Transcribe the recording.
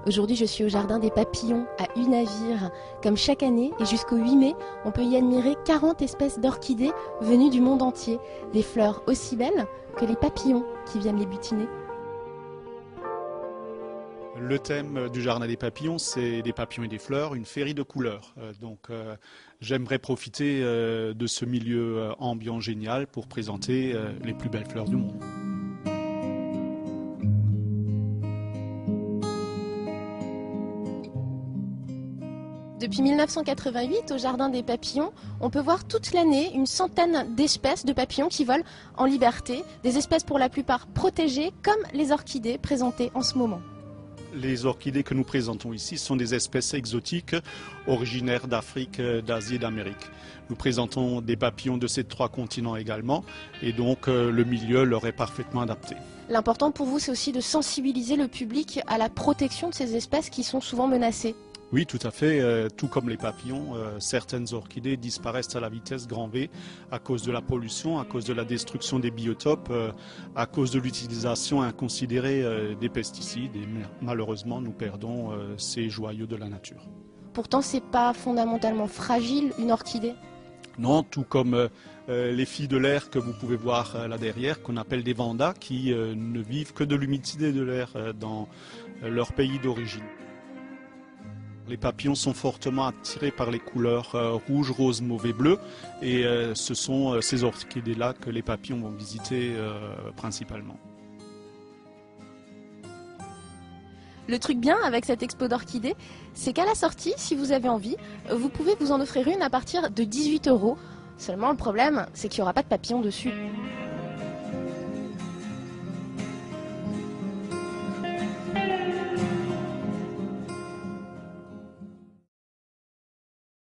Aujourd'hui, je suis au Jardin des Papillons à Unavir. Comme chaque année et jusqu'au 8 mai, on peut y admirer 40 espèces d'orchidées venues du monde entier. Des fleurs aussi belles que les papillons qui viennent les butiner. Le thème du Jardin des Papillons, c'est des papillons et des fleurs, une féerie de couleurs. J'aimerais profiter de ce milieu ambiant génial pour présenter les plus belles fleurs du monde. Depuis 1988, au Jardin des Papillons, on peut voir toute l'année une centaine d'espèces de papillons qui volent en liberté, des espèces pour la plupart protégées, comme les orchidées présentées en ce moment. Les orchidées que nous présentons ici sont des espèces exotiques originaires d'Afrique, d'Asie et d'Amérique. Nous présentons des papillons de ces trois continents également et donc le milieu leur est parfaitement adapté. L'important pour vous, c'est aussi de sensibiliser le public à la protection de ces espèces qui sont souvent menacées. Oui, tout à fait. Tout comme les papillons, certaines orchidées disparaissent à la vitesse grand V à cause de la pollution, à cause de la destruction des biotopes, à cause de l'utilisation inconsidérée des pesticides. Et malheureusement, nous perdons ces joyaux de la nature. Pourtant, c'est pas fondamentalement fragile, une orchidée. Non, tout comme les filles de l'air que vous pouvez voir là derrière, qu'on appelle des vandas, qui ne vivent que de l'humidité de l'air dans leur pays d'origine. Les papillons sont fortement attirés par les couleurs rouge, rose, mauve et bleu. Et ce sont ces orchidées-là que les papillons vont visiter principalement. Le truc bien avec cette expo d'orchidées, c'est qu'à la sortie, si vous avez envie, vous pouvez vous en offrir une à partir de 18 €. Seulement le problème, c'est qu'il n'y aura pas de papillons dessus.